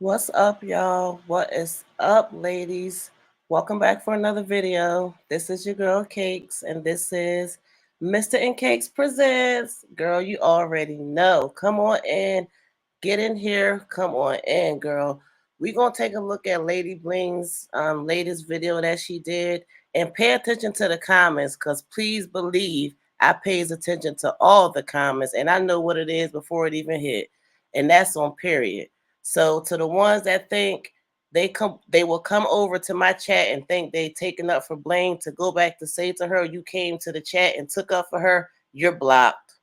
What's up, y'all? What is up, ladies? Welcome back for another video. This is your girl Cakes, and this is Mr. and Cakes Presents. Girl, you already know. Come on in, get in here. Come on in, girl. We're gonna take a look at Lady Bling's latest video that she did, and pay attention to the comments, cause please believe I pays attention to all the comments, and I know what it is before it even hit, and that's on period. So to the ones that think they will come over to my chat and think they taken up for Bling to go back to say to her, you came to the chat and took up for her, you're blocked.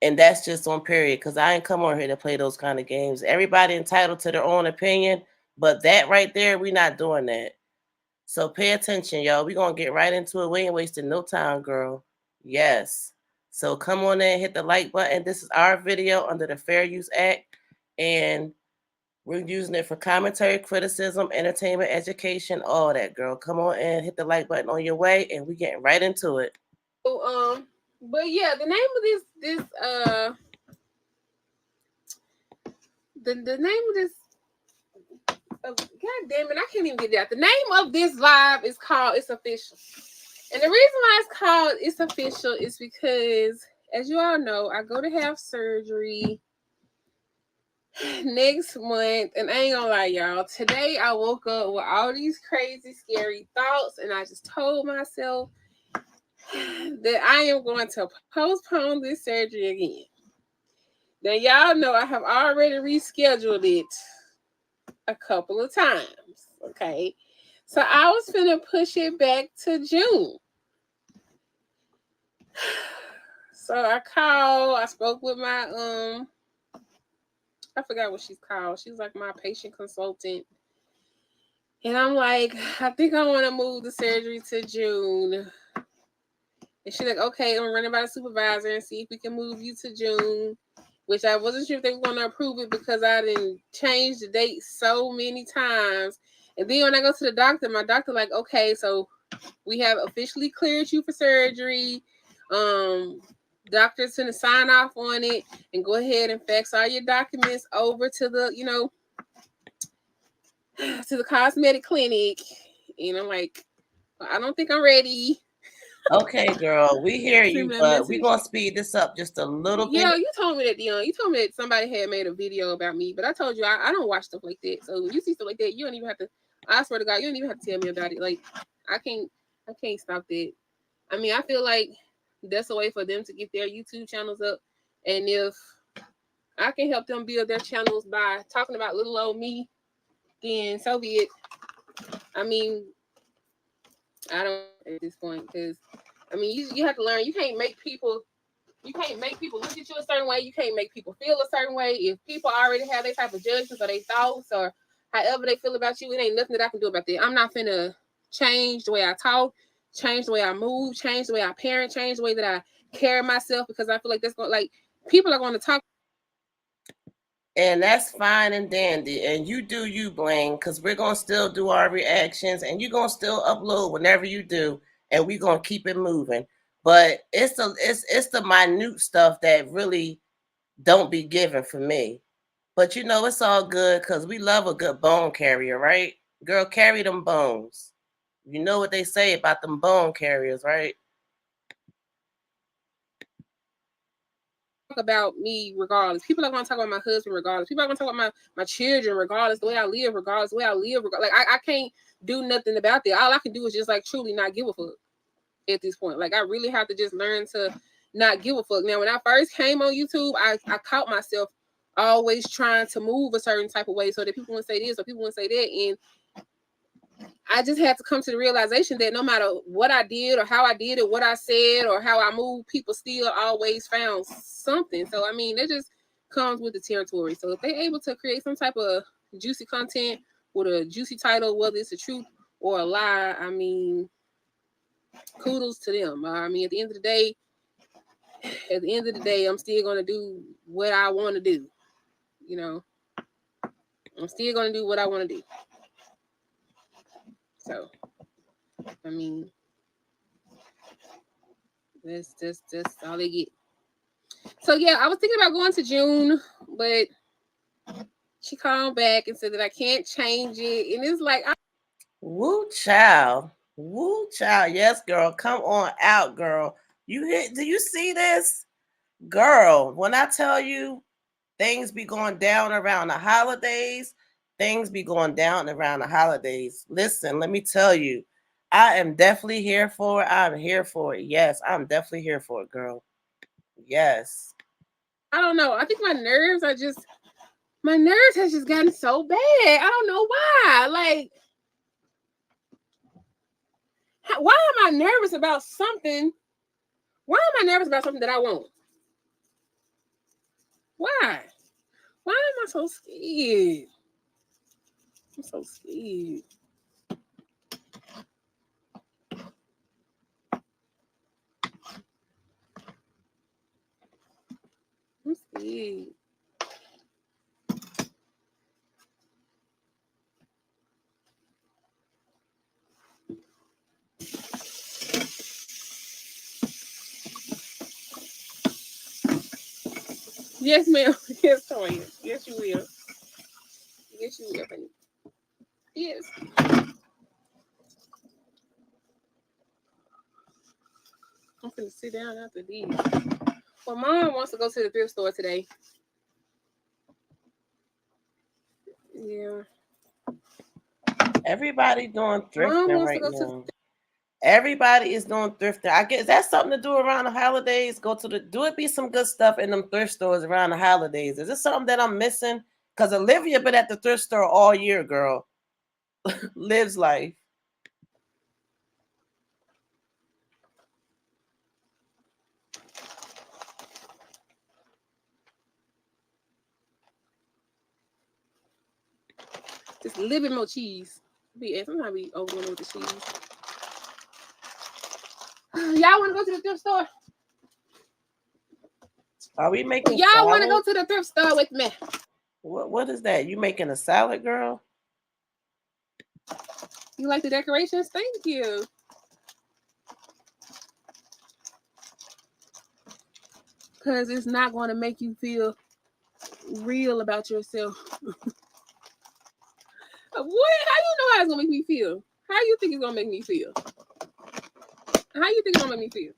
And that's just on period, because I ain't come on here to play those kind of games. Everybody entitled to their own opinion, but that right there, we not doing that. So pay attention, y'all. We gonna get right into it. We ain't wasting no time, girl. Yes. So come on in, hit the like button. This is our video under the Fair Use Act, and we're using it for commentary, criticism, entertainment, education, all that, girl. Come on in, hit the like button on your way, and we getting right into it. So, but yeah, the name of the name of this, God damn it, I can't even get it out. The name of this live is called It's Official. And the reason why it's called It's Official is because, as you all know, I go to have surgery next month, and I ain't gonna lie, y'all. Today I woke up with all these crazy, scary thoughts, and I just told myself that I am going to postpone this surgery again. Now, y'all know I have already rescheduled it a couple of times. Okay. So I was finna push it back to June. So I spoke with my I forgot what she's called. She's like my patient consultant. And I'm like, I think I want to move the surgery to June. And she's like, okay, I'm running by the supervisor and see if we can move you to June. Which I wasn't sure if they were going to approve it because I didn't change the date so many times. And then when I go to the doctor, my doctor like, okay, so we have officially cleared you for surgery. Doctor's gonna sign off on it and go ahead and fax all your documents over to the, to the cosmetic clinic. And I'm like, I don't think I'm ready. Okay, girl, we hear you, but we're gonna speed this up just a little bit. Yeah, you told me that, Dion. You told me that somebody had made a video about me, but I told you I don't watch stuff like that. So when you see stuff like that, you don't even have to. I swear to God, you don't even have to tell me about it. Like I can't stop that. I mean, I feel like that's a way for them to get their YouTube channels up, and if I can help them build their channels by talking about little old me, then so be it. I mean, I don't at this point because I mean you have to learn. You can't make people look at you a certain way. You can't make people feel a certain way. If people already have their type of judgments or their thoughts or however they feel about you, it ain't nothing that I can do about that. I'm not finna change the way I talk, change the way I move, change the way I parent, change the way that I carry myself because I feel like that's going like people are going to talk. And that's fine and dandy. And you do you, Bling, because we're gonna still do our reactions, and you're gonna still upload whenever you do, and we're gonna keep it moving. But it's the minute stuff that really don't be given for me. But you know it's all good because we love a good bone carrier, right? Girl, carry them bones. You know what they say about them bone carriers, right? About me regardless. People are going to talk about my husband regardless. People are going to talk about my children regardless, the way I live regardless, the way I live regardless. Like I can't do nothing about that. All I can do is just like truly not give a fuck at this point. Like I really have to just learn to not give a fuck. Now when I first came on YouTube, I caught myself always trying to move a certain type of way so that people wouldn't say this or people wouldn't say that. And I just had to come to the realization that no matter what I did or how I did it, what I said or how I moved, people still always found something. So, I mean, that just comes with the territory. So if they're able to create some type of juicy content with a juicy title, whether it's a truth or a lie, I mean, kudos to them. I mean, at the end of the day, I'm still going to do what I want to do. You know, I'm still going to do what I want to do. So, I mean, that's all they get. So yeah, I was thinking about going to June, but She called back and said that I can't change it. And it's like, Woo child. Woo child. Yes, girl. Come on out, girl. You hit do you see this? Girl, when I tell you things be going down around the holidays, things be going down around the holidays. Listen, let me tell you, I am definitely here for it. I'm here for it. Yes, I'm definitely here for it, girl. Yes. I don't know. I think my nerves has just gotten so bad. I don't know why. Like, why am I nervous about something? Why am I nervous about something that I want? Why? Why am I so scared? I'm so scared. I'm scared. Yes, ma'am. Yes, Toya. Yes, you will. Yes, you will, honey. Yes. I'm gonna sit down after these. Well, Mom wants to go to the thrift store today. Yeah. Everybody doing Mom thrifting wants to right go to. now. Everybody is doing thrifting. I guess that's something to do around the holidays. Go to the do it be some good stuff in them thrift stores around the holidays. Is this something that I'm missing? Because Olivia been at the thrift store all year, girl. Lives life. Just a little bit more cheese. Sometimes we overdoing it with the cheese. Y'all want to go to the thrift store? Are we making Y'all want to salad? go to the thrift store with me? What is that? You making a salad, girl? You like the decorations? Thank you. Because it's not going to make you feel real about yourself. What? How you know how it's gonna make me feel? How you think it's gonna make me feel? How you think it's gonna make me feel?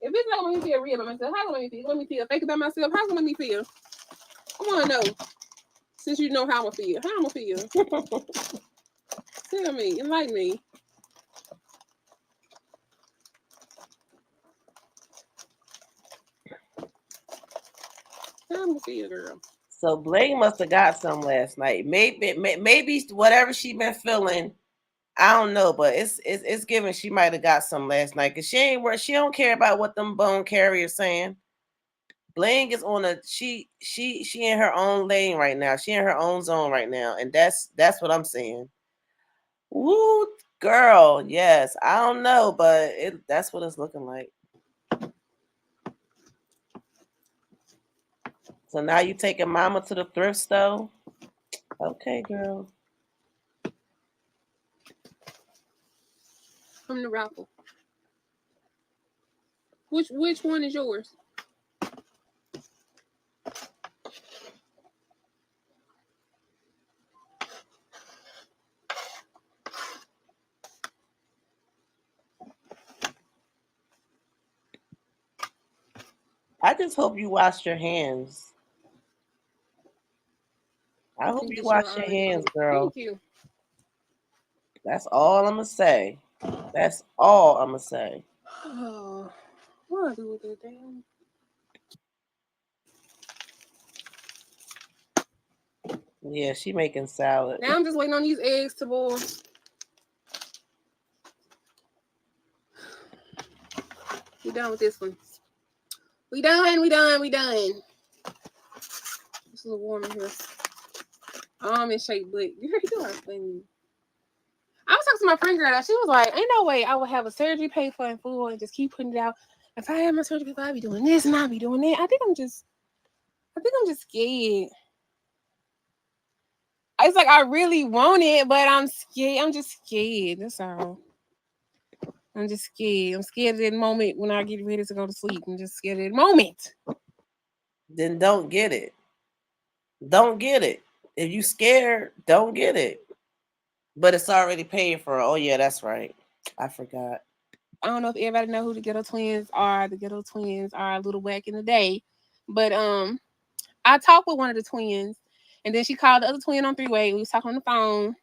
If it's not gonna make me feel real about myself, how it's gonna make me feel? It's gonna make me feel fake about myself. How's it gonna make me feel? I wanna know. Since you know how I'm gonna feel. How I'm gonna feel? Tell me, enlighten me. How I'm gonna feel, girl. So Bling must have got some last night. Maybe whatever she been feeling, I don't know, but it's given she might have got some last night because she ain't where she don't care about what them bone carriers saying. Bling is on a she in her own lane right now. She in her own zone right now, and that's what I'm saying. Woo, girl, yes. I don't know, but that's what it's looking like. So now you taking mama to the thrift store? Okay, girl. From the raffle. Which one is yours? I just hope you wash your hands. I I hope think you this year wash your already hands, did. girl. Thank you. That's all I'm gonna say. That's all I'm gonna say. Oh, what do I do with that damn? Yeah, she making salad. Now I'm just waiting on these eggs to boil. We done with this one. We done. It's a little warm in here. Almond shaped butt. You heard you are funny. I was talking to my friend girl. She was like, "Ain't no way I would have a surgery paid for in full and just keep putting it out. If I had my surgery paid, I'd be doing this and I'd be doing that. I think I'm just scared. It's like I really want it, but I'm scared. I'm just scared. That's all. I'm just scared. I'm scared of that moment when I get ready to go to sleep. I'm just scared of that moment. Then don't get it. Don't get it. If you scared, don't get it. But it's already paid for. Oh yeah, that's right. I forgot. I don't know if everybody know who the Ghetto Twins are. The Ghetto Twins are a little whack in the day, but I talked with one of the twins, and then she called the other twin on 3-way. We was talking on the phone,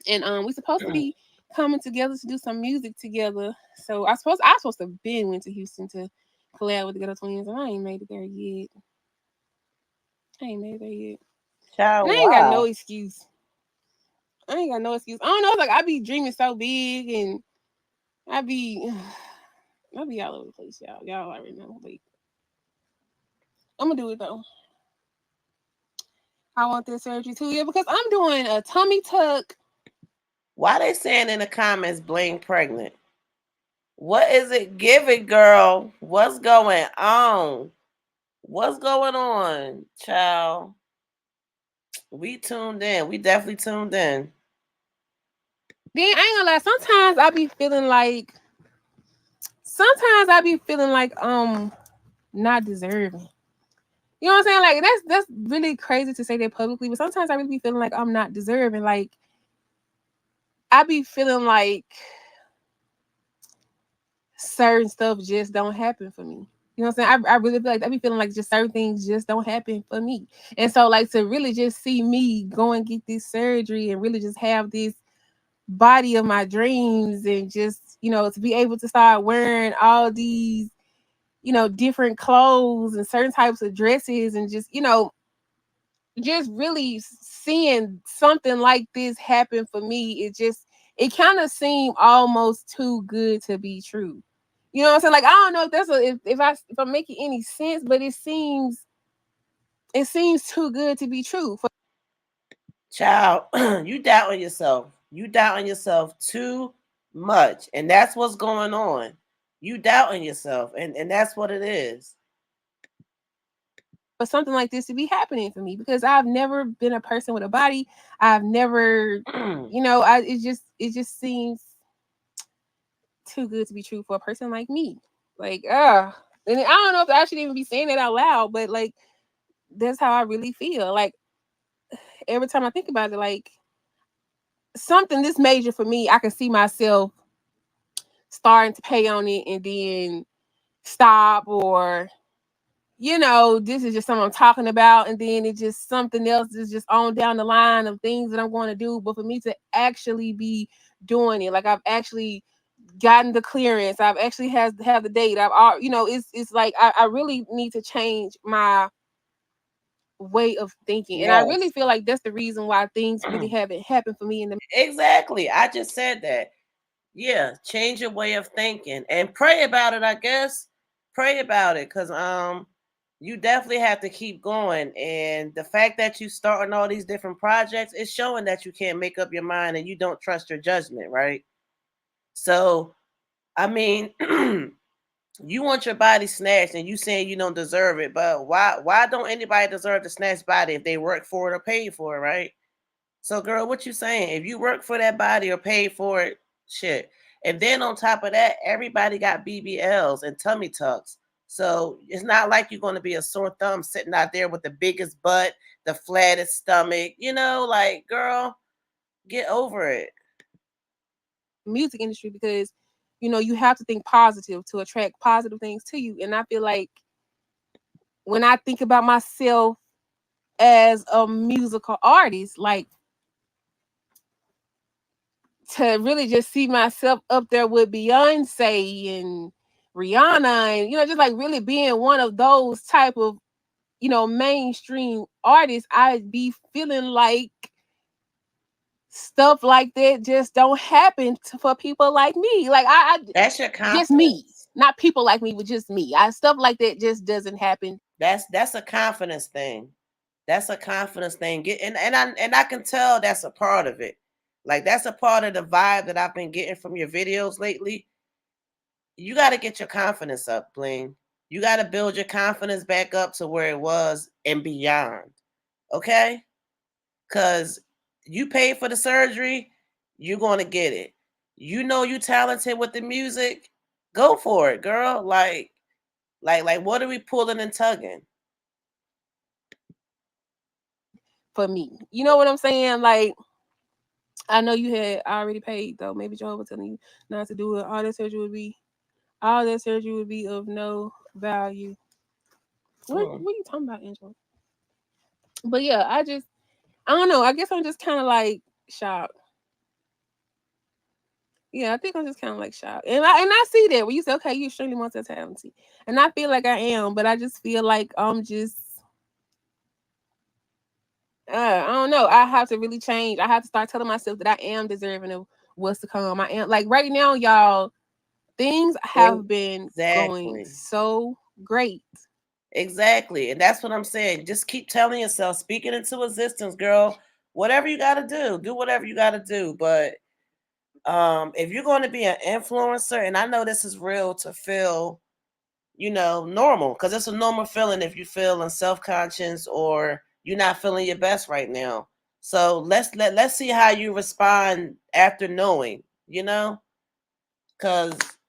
and we supposed to be coming together to do some music together. So I supposed to have been went to Houston to collab with the Ghetto Twins, and I ain't made it there yet. I ain't made it there yet, and Child, I ain't got no why? excuse. I ain't got no excuse. I don't know. It's like I be dreaming so big, and I be I be all over the place, y'all. Y'all already know. Like I'm gonna do it though. I want this surgery too, yeah, because I'm doing a tummy tuck. Why they saying in the comments Bling pregnant? What is it giving, girl? What's going on? What's going on, child? We tuned in. We definitely tuned in. Then I ain't gonna lie. Sometimes I be feeling like not deserving. You know what I'm saying? Like that's really crazy to say that publicly, but sometimes I really be feeling like I'm not deserving. Like I be feeling like certain stuff just don't happen for me. You know what I'm saying? I really feel like I be feeling like just certain things just don't happen for me. And so like to really just see me go and get this surgery and really just have this body of my dreams and just, to be able to start wearing all these, different clothes and certain types of dresses and just really seeing something like this happen for me, it kind of seemed almost too good to be true. You know what I'm saying? Like I don't know if if I'm making any sense, but it seems too good to be true. Child, you doubting yourself. You doubting yourself too much. And that's what's going on. You doubting yourself. And that's what it is. For something like this to be happening for me because I've never been a person with a body. I've never, it just seems too good to be true for a person like me. Like, and I don't know if I should even be saying that out loud, but like that's how I really feel. Like every time I think about it, like something this major for me, I can see myself starting to pay on it and then stop, or this is just something I'm talking about, and then it just something else is just on down the line of things that I'm going to do. But for me to actually be doing it, like I've actually gotten the clearance, I've actually have the date, it's like I really need to change my way of thinking, and I really Yes. feel like that's the reason why things really haven't happened for me in the. Exactly. I just said that. Yeah, change your way of thinking and pray about it, I guess. Pray about it cuz you definitely have to keep going, and the fact that you starting all these different projects is showing that you can't make up your mind and you don't trust your judgment, right? So, I mean, you want your body snatched and you saying you don't deserve it, but why don't anybody deserve the snatched body if they work for it or paid for it, right? So, girl, what you saying? If you work for that body or paid for it, shit. And then on top of that, everybody got BBLs and tummy tucks. So it's not like you're going to be a sore thumb sitting out there with the biggest butt, the flattest stomach. Like, girl, get over it. Music industry, because you have to think positive to attract positive things to you, and I feel like when I think about myself as a musical artist, like to really just see myself up there with Beyonce and Rihanna, and just like really being one of those type of mainstream artists, I'd be feeling like stuff like that just don't happen for people like me. Like That's your just me, confidence. not people like me, but just me. Stuff like that just doesn't happen. That's a confidence thing. That's a confidence thing. And I can tell that's a part of it. Like that's a part of the vibe that I've been getting from your videos lately. You got to get your confidence up, Bling. You got to build your confidence back up to where it was and beyond. Okay? Cuz you paid for the surgery, you're going to get it. You know you talented with the music, go for it, girl. Like what are we pulling and tugging? for me. You know what I'm saying? Like, I know you had already paid though. Maybe Jehovah telling you not to do it. All that surgery would be of no value. What are you talking about, Angela? But yeah, I don't know. I guess I'm just kind of like shocked. Yeah, I think I'm just kind of like shocked, and I see that when you say, okay, you're extremely multi-talented, and I feel like I am, but I just feel like I'm just I don't know. I have to really change. I have to start telling myself that I am deserving of what's to come. I am like right now, y'all. Things have been going Exactly. so great. Exactly. And that's what I'm saying. Just keep telling yourself, speaking into existence, girl. Whatever you gotta do whatever you gotta do. But if you're going to be an influencer, and I know this is real to feel, normal, because it's a normal feeling if you feel self-conscious or you're not feeling your best right now. So let's see how you respond after knowing, because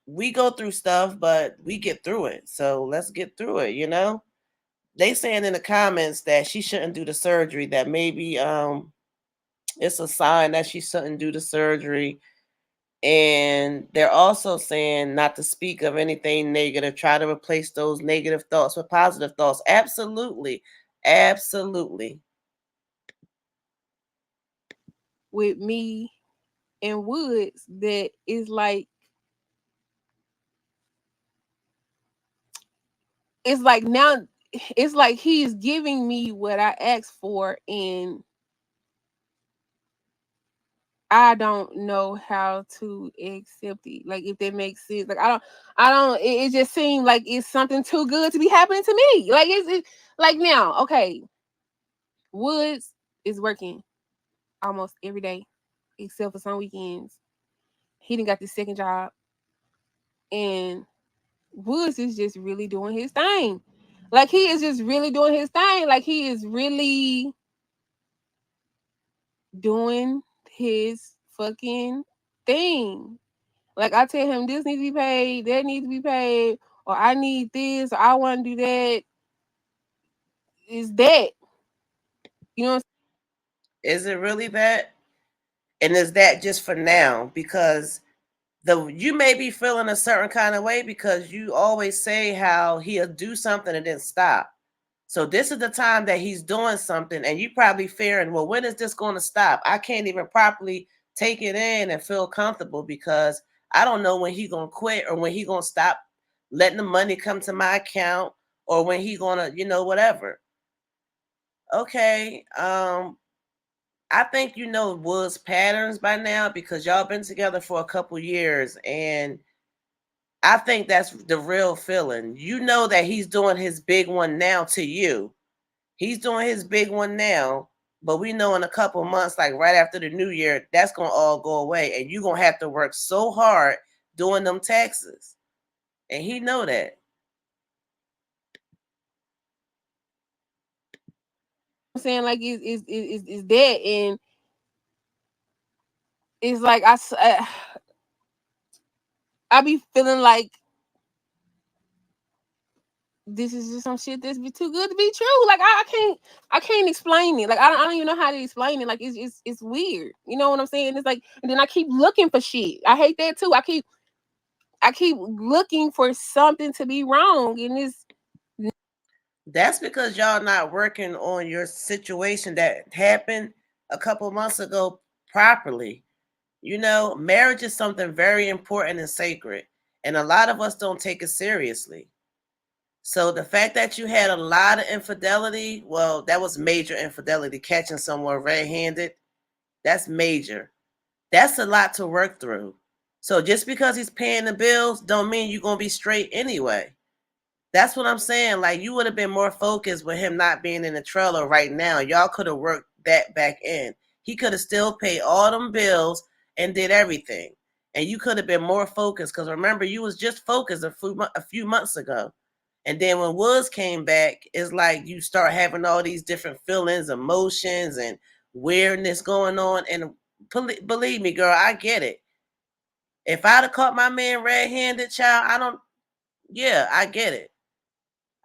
we go through stuff, but we get through it. So let's get through it. They saying in the comments that she shouldn't do the surgery, that maybe it's a sign that she shouldn't do the surgery. And they're also saying not to speak of anything negative, try to replace those negative thoughts with positive thoughts. Absolutely. Absolutely. With me and Woods, that is like it's like now it's like he is giving me what I asked for, and I don't know how to accept it. Like, if that makes sense. Like, it just seemed like it's something too good to be happening to me. Like, like now, okay, Woods is working almost every day, except for some weekends. He didn't got this second job, and Woods is just really doing his thing. Like, he is just really doing his thing. Like, he is really doing his fucking thing. Like, I tell him this needs to be paid, that needs to be paid, or I need this, or I want to do that. Is that, you know? Is it really that? And is that just for now? Because you may be feeling a certain kind of way because you always say how he'll do something and then stop. So this is the time that he's doing something, and you probably fearing, well, when is this going to stop? I can't even properly take it in and feel comfortable because I don't know when he's gonna quit or when he's gonna stop letting the money come to my account or when he's gonna, whatever. Okay. I think you know Wood's patterns by now because y'all been together for a couple years, and I think that's the real feeling. You know that he's doing his big one now to you. He's doing his big one now, but we know in a couple months, like right after the new year, that's gonna all go away, and you're gonna have to work so hard doing them taxes, and he know that. I'm saying, like, is that, and it's like I be feeling like this is just some shit that's be too good to be true. Like, I can't explain it. Like, I don't even know how to explain it. Like, it's weird. You know what I'm saying? It's like, and then I keep looking for shit. I hate that too. I keep looking for something to be wrong, and it's That's because y'all not working on your situation that happened a couple months ago properly. Marriage is something very important and sacred, and a lot of us don't take it seriously. So the fact that you had a lot of infidelity, well, that was major infidelity, catching someone red-handed. That's major. That's a lot to work through. So just because he's paying the bills don't mean you're going to be straight anyway. That's what I'm saying. Like, you would have been more focused with him not being in the trailer right now. Y'all could have worked that back in. He could have still paid all them bills and did everything. And you could have been more focused because remember, you was just focused a few months ago. And then when Woods came back, it's like you start having all these different feelings, emotions, and weirdness going on. And believe me, girl, I get it. If I'd have caught my man red-handed, child, yeah, I get it.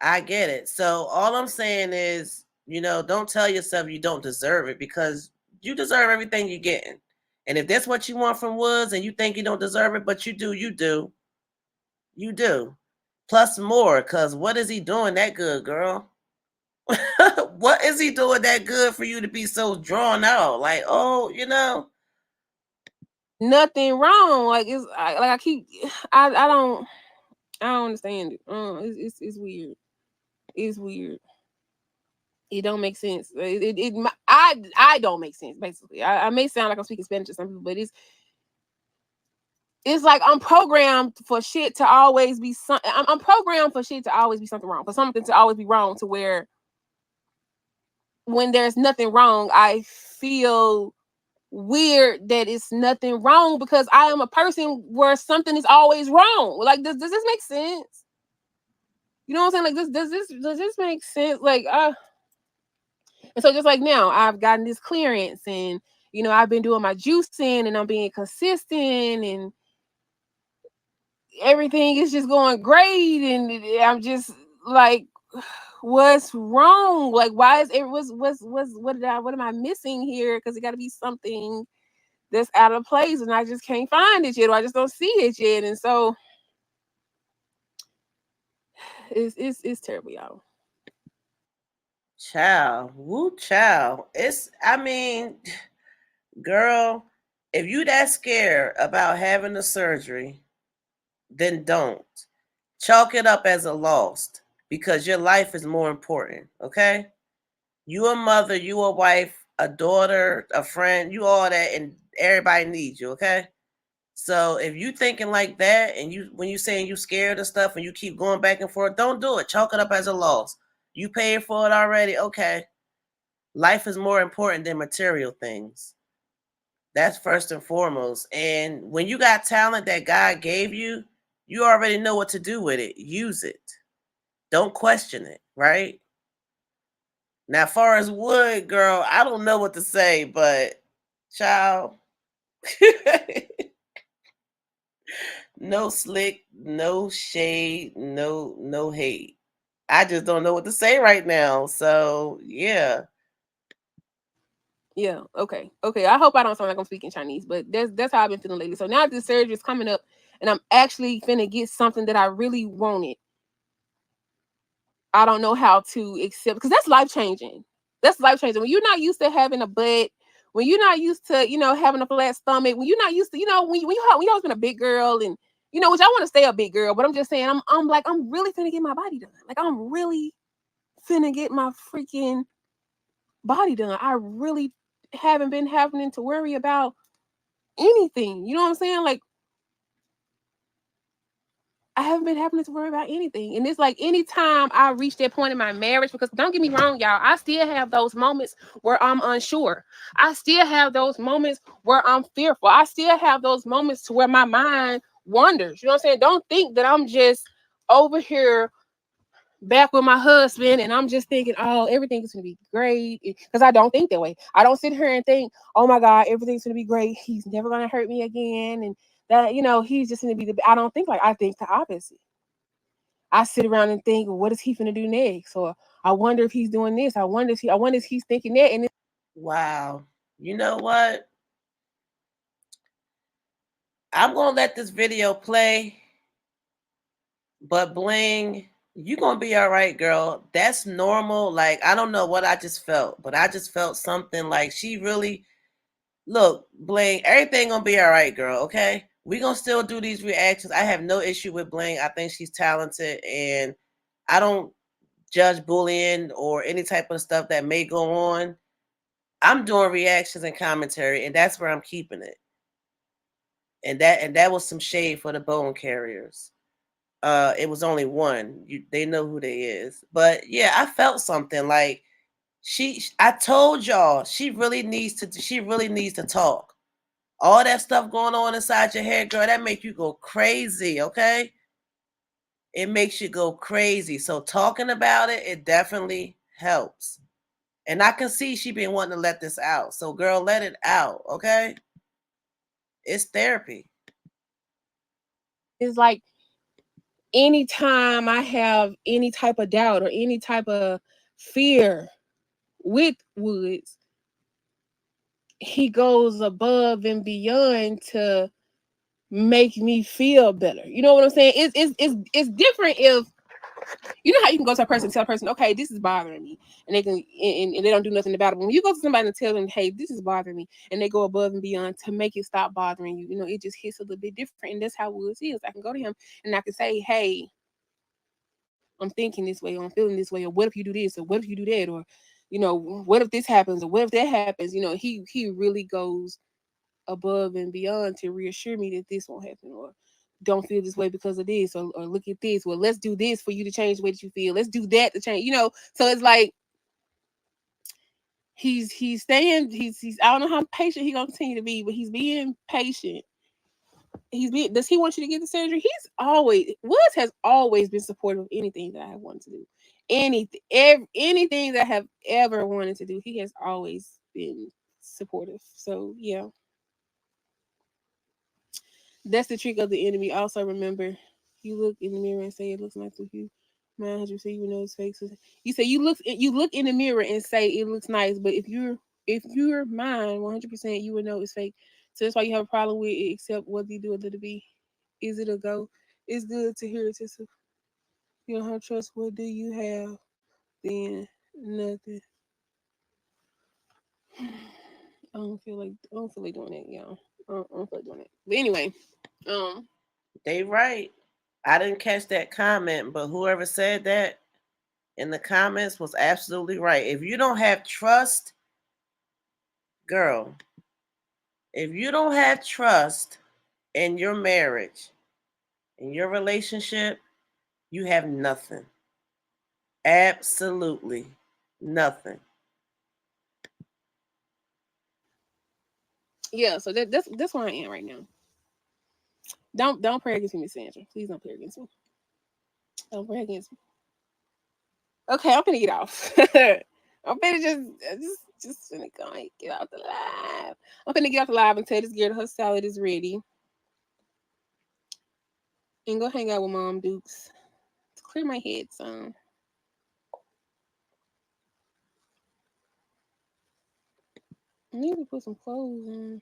I get it. So all I'm saying is You know, don't tell yourself you don't deserve it, because you deserve everything you're getting. And if that's what you want from Woods and you think you don't deserve it, but you do, you do. You do. Plus more, because what is he doing that good, girl? What is he doing that good for you to be so drawn out? Like, oh, you know, nothing wrong. Like I keep, I don't understand it. It's weird. It's weird. It don't make sense. I don't make sense. Basically, I may sound like I'm speaking Spanish to some people, but it's like I'm programmed for shit to always be I'm programmed for shit to always be something wrong, for something to always be wrong, to where when there's nothing wrong, I feel weird that it's nothing wrong, because I am a person where something is always wrong. Like, does this make sense? You know what I'm saying? Like, does this make sense? Like, and so just like now, I've gotten this clearance, and I've been doing my juicing, and I'm being consistent, and everything is just going great, and I'm just like, what's wrong? Like, why is it what am I missing here? Because it got to be something that's out of place, and I just can't find it yet, or I just don't see it yet, and so it's terrible, y'all. child, woo, child. It's, I mean, girl, if you that scared about having the surgery, then don't. Chalk it up as a lost, because your life is more important, okay? You a mother, you a wife, a daughter, a friend, you all that, and everybody needs you, okay? So if you thinking like that, and you when you saying you scared of stuff and you keep going back and forth, don't do it. Chalk it up as a loss. You paid for it already, okay? Life is more important than material things. That's first and foremost. And when you got talent that God gave you, you already know what to do with it. Use it. Don't question it, right? Now, far as Wood, girl, I don't know what to say, but child, no slick, no shade, no hate. I just don't know what to say right now. So yeah. Yeah, okay. I hope I don't sound like I'm speaking Chinese, but that's how I've been feeling lately. So now this surgery is coming up, and I'm actually finna get something that I really wanted. I don't know how to accept, because that's life changing. That's life changing. When you're not used to having a butt, when you're not used to, having a flat stomach, when you're not used to, when you always been a big girl, and which I want to stay a big girl, but I'm just saying, I'm really finna get my body done. Like, I'm really finna get my freaking body done. I really haven't been having to worry about anything. You know what I'm saying? Like, I haven't been having to worry about anything. And it's like, anytime I reach that point in my marriage, because don't get me wrong, y'all, I still have those moments where I'm unsure. I still have those moments where I'm fearful. I still have those moments to where my mind wanders. You know what I'm saying? Don't think that I'm just over here back with my husband and I'm just thinking, oh, everything is going to be great. Because I don't think that way. I don't sit here and think, oh my God, everything's going to be great. He's never going to hurt me again. And that, he's just going to be I don't think like, I think the opposite. I sit around and think, well, what is he going to do next? Or I wonder if he's doing this. I wonder if he's thinking that. And Wow. You know what? I'm gonna let this video play, but Bling, you gonna be all right, girl. That's normal. Like, I don't know what I just felt, but I just felt something like she really, look, Bling, everything gonna be all right, girl. Okay, we gonna still do these reactions. I have no issue with Bling. I think she's talented, and I don't judge bullying or any type of stuff that may go on. I'm doing reactions and commentary, and that's where I'm keeping it. And that was some shade for the bone carriers. It was only one. They know who they is. But yeah, I felt something like I told y'all she really needs to talk. All that stuff going on inside your head, girl, that make you go crazy, okay? It makes you go crazy. So talking about it, it definitely helps. And I can see she been wanting to let this out. So girl, let it out, okay? It's therapy. it's like, anytime I have any type of doubt or any type of fear, with Woods, he goes above and beyond to make me feel better. You know what I'm saying? It's different if you know how you can go to a person and tell a person, okay, this is bothering me, and they can and they don't do nothing about it. But when you go to somebody and tell them, hey, this is bothering me, and they go above and beyond to make it stop bothering you, you know, it just hits a little bit different. And that's how Woods is. I can go to him and I can say, hey, I'm thinking this way, or I'm feeling this way, or what if you do this, or what if you do that, or you know, what if this happens, or what if that happens? You know, he really goes above and beyond to reassure me that this won't happen, or don't feel this way because of this, or look at this. Well, let's do this for you to change the way that you feel. Let's do that to change. You know, so it's like he's staying. He's I don't know how patient he's gonna continue to be, but he's being patient. He's being. Does he want you to get the surgery? He's always Woods has always been supportive of anything that I have wanted to do. Anything that I have ever wanted to do, he has always been supportive. So yeah, that's the trick of the enemy. Also remember, you look in the mirror and say it looks nice with you. 100% you know it's fake. So you say you look in the mirror and say it looks nice, but if you're mine 100%, you would know it's fake. So that's why you have a problem with it. Except whether you do it, let it be. Is it a go? It's good to hear it. You don't have trust. What do you have? Then nothing. I don't feel like doing it, y'all. I don't feel like doing it. But anyway, um, They right. I didn't catch that comment, but whoever said that in the comments was absolutely right. If you don't have trust, girl, if you don't have trust in your marriage, in your relationship, you have nothing. Absolutely nothing. yeah. So that's where I am right now. Don't pray against me, Miss Sandra. Please don't pray against me. Don't pray against me. Okay, I'm gonna get off. I'm gonna just gonna go and get out the live. I'm gonna get off the live and tell this girl her salad is ready and go hang out with Mom Dukes to clear my head some. I need to put some clothes on.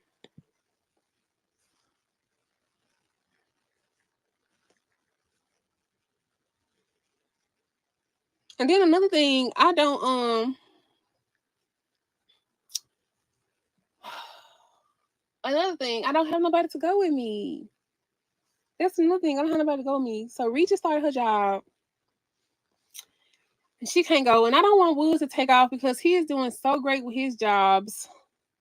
And then another thing, another thing, I don't have nobody to go with me. That's another thing. I don't have nobody to go with me. So Reach started her job and she can't go. And I don't want Woods to take off because he is doing so great with his jobs.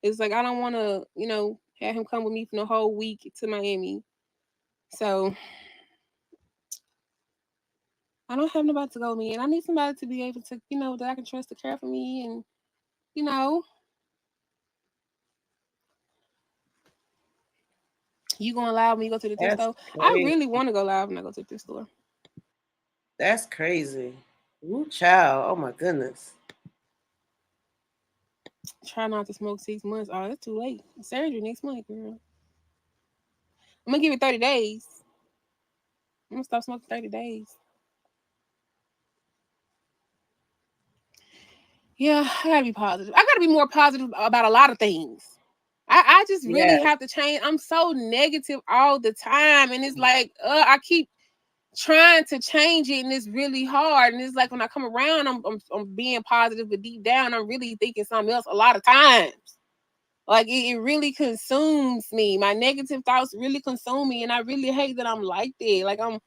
It's like I don't want to, you know, have him come with me for the whole week to Miami. So I don't have nobody to go with me, and I need somebody to be able to, you know, that I can trust to care for me, and you know, you going live when you go to the thrift That's store. I crazy. really want to go live when I go to the thrift store. That's crazy. Woo child. Oh my goodness. Try not to smoke 6 months. Oh, that's too late. Surgery next month, girl. I'm gonna give it 30 days. I'm gonna stop smoking 30 days. Yeah, I gotta be positive. I gotta be more positive about a lot of things. I just really Yeah. have to change. I'm so negative all the time, and it's like I keep trying to change it, and it's really hard. And it's like when I come around, I'm being positive, but deep down, I'm really thinking something else a lot of times. Like it really consumes me. My negative thoughts really consume me, and I really hate that I'm like that. Like I'm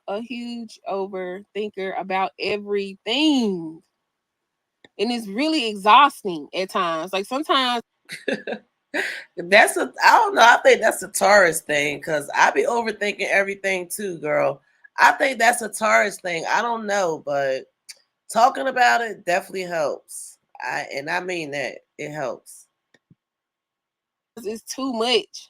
a huge overthinker about everything, and it's really exhausting at times. Like sometimes That's a I don't know. I think that's a Taurus thing because I be overthinking everything too, girl. I think that's a Taurus thing. I don't know, but talking about it definitely helps. I mean that it helps. it's too much.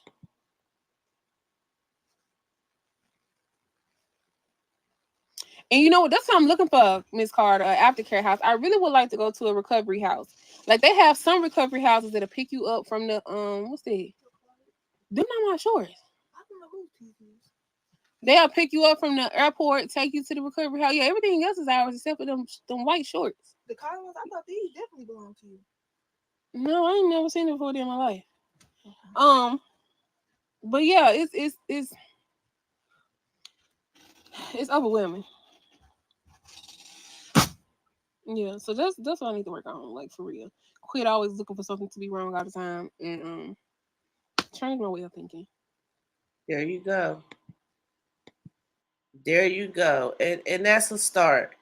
And you know what? That's what I'm looking for, Miss Carter, aftercare house. I really would like to go to a recovery house. Like they have some recovery houses that'll pick you up from the what's that? Them not my shorts. They'll pick you up from the airport, take you to the recovery house. Yeah, everything else is ours except for them white shorts. The cotton ones, I thought these definitely belong to you. No, I ain't never seen it before in my life. Okay. But yeah, it's overwhelming. Yeah, so that's what I need to work on, like for real. Quit always looking for something to be wrong all the time, and change my way of thinking. There you go. There you go. And that's a start.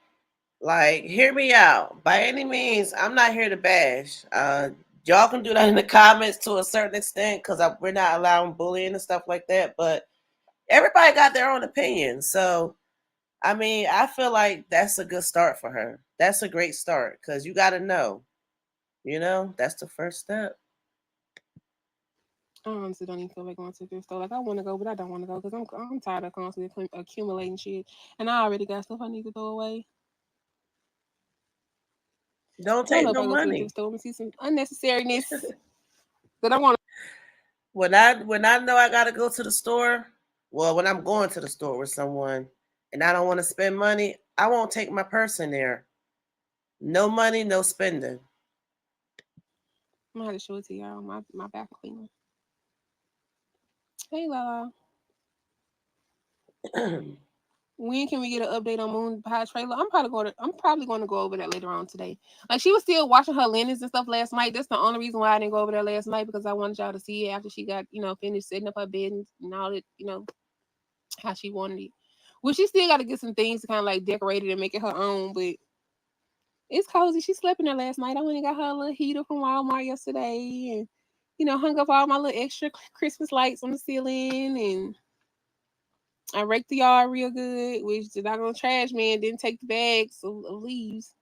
Like, hear me out. By any means, I'm not here to bash. Y'all can do that in the comments to a certain extent because we're not allowing bullying and stuff like that. But everybody got their own opinion. So, I mean, I feel like that's a good start for her. That's a great start because you got to know, that's the first step. I honestly don't even feel like going to the thrift store. Like I want to go, but I don't want to go because I'm tired of constantly accumulating shit, and I already got stuff I need to throw away. Don't I don't take know if no I go to the thrift money. store and see some unnecessariness that I want. When I know I gotta go to the store, well, when I'm going to the store with someone and I don't want to spend money, I won't take my purse in there. No money, no spending. I'm gonna have to show it to y'all. My back cleaner. Hey Lala, when can we get an update on Moon Pie trailer? I'm probably going to go over that later on today. Like she was still washing her linens and stuff last night. That's the only reason why I didn't go over there last night because I wanted y'all to see it after she got finished setting up her bed and all that how she wanted it. Well, she still got to get some things to kind of like decorate it and make it her own, but it's cozy. She slept in there last night. I went and got her a little heater from Walmart yesterday, and hung up all my little extra Christmas lights on the ceiling, and I raked the yard real good, which the doggone trash man didn't take the bags of leaves.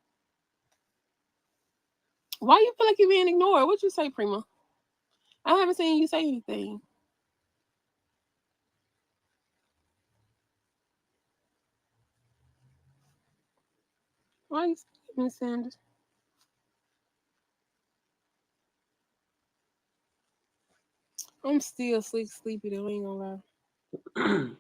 Why you feel like you're being ignored? What'd you say, Prima? I haven't seen you say anything. Why you Miss Sanders? I'm still sleepy though. I ain't gonna lie.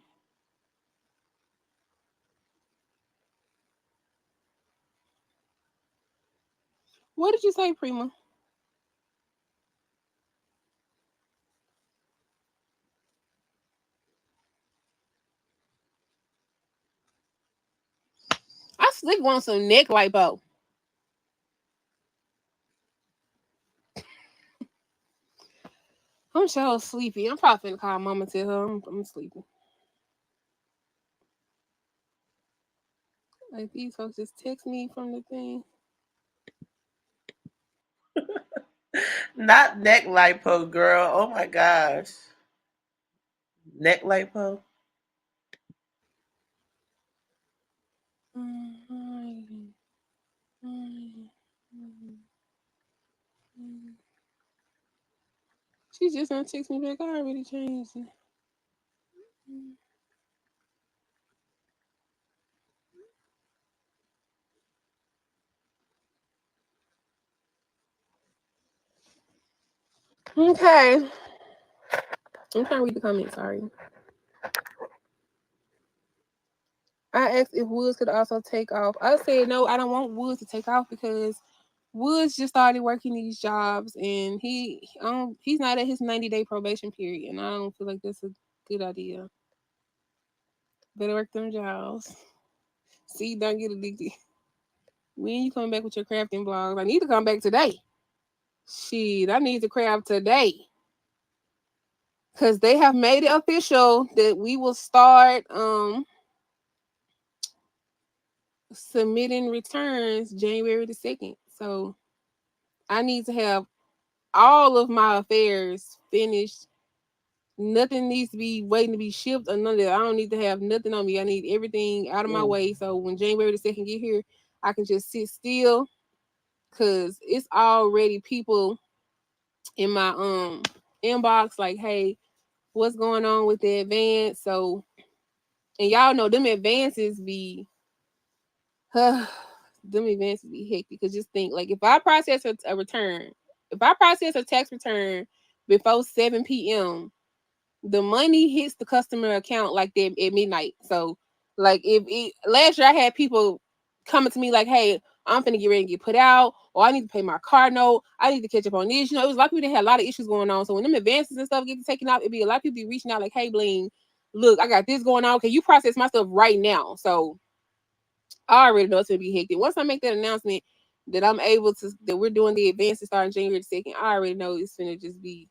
What did you say, Prima? I sleep on some neck lipo. I'm so sleepy. I'm probably finna call mama tell her I'm sleepy. Like these folks just text me from the thing. Not neck lipo, girl. Oh my gosh. Neck lipo? She just gonna text me back. I already changed it. Okay. I'm trying to read the comments. Sorry. I asked if Woods could also take off. I said no. I don't want Woods to take off because Woods just started working these jobs and he's not at his 90-day probation period, and I don't feel like that's a good idea. Better work them jobs. See, don't get addicted. When you coming back with your crafting vlogs? I need to come back today. Shit, I need to craft today. Cause they have made it official that we will start submitting returns January the 2nd. So I need to have all of my affairs finished. Nothing needs to be waiting to be shipped or none of that. I don't need to have nothing on me. I need everything out of my Mm. way. So when January the 2nd get here, I can just sit still. Cause it's already people in my inbox like, hey, what's going on with the advance? So and y'all know them advances be them advances be hectic. Cause just think like if I process a return, if I process a tax return before 7 p.m., the money hits the customer account like that at midnight. So like if it, last year I had people coming to me like, hey, I'm finna get ready and get put out, or I need to pay my car note, I need to catch up on this. You know, it was a lot of people that had a lot of issues going on. So when them advances and stuff get taken out, it'd be a lot of people be reaching out like, hey, Bling, look, I got this going on. Can you process my stuff right now? So I already know it's gonna be hectic. Once I make that announcement that I'm able to that we're doing the advances starting January 2nd, I already know it's gonna just be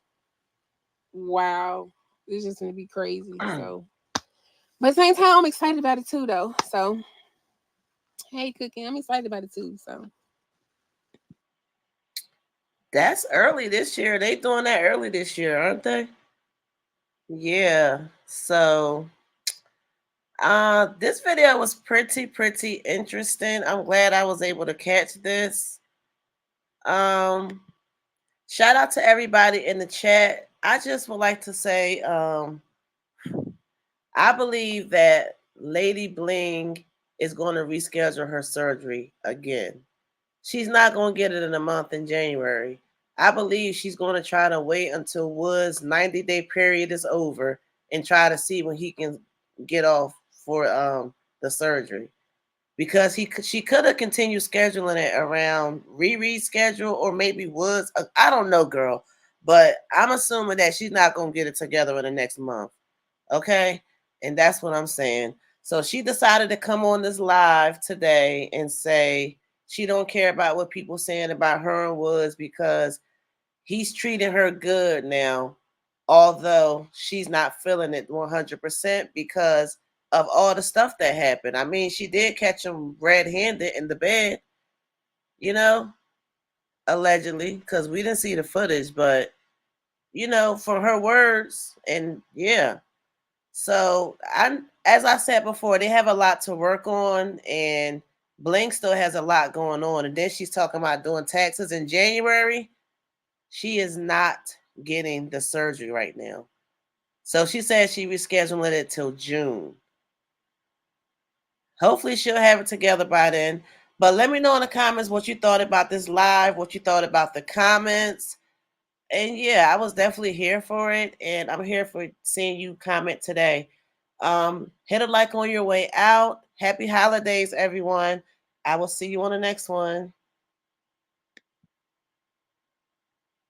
wow. It's just gonna be crazy. So but at the same time I'm excited about it too though. So hey Cooking, I'm excited about it too. So That's early this year. They doing that early this year, aren't they? Yeah. So this video was pretty interesting. I'm glad I was able to catch this. Um Shout out to everybody in the chat. I just would like to say I believe that Lady Bling is going to reschedule her surgery again. She's not going to get it in a month in January. I believe she's going to try to wait until Wood's 90-day period is over and try to see when he can get off for the surgery, because she could have continued scheduling it around Riri's schedule or maybe Woods. I don't know, girl, but I'm assuming that she's not gonna get it together in the next month. Okay, and that's what I'm saying. So she decided to come on this live today and say she don't care about what people saying about her and Woods because he's treating her good now, although she's not feeling it 100% because of all the stuff that happened. I mean, she did catch him red-handed in the bed, you know, allegedly, because we didn't see the footage, but from her words, and yeah. So as I said before, they have a lot to work on, and Bling still has a lot going on, and then she's talking about doing taxes in January. She is not getting the surgery right now. So she said she rescheduling it till June. Hopefully she'll have it together by then. But let me know in the comments what you thought about this live, what you thought about the comments. And yeah, I was definitely here for it. And I'm here for seeing you comment today. Hit a like on your way out. Happy holidays, everyone. I will see you on the next one.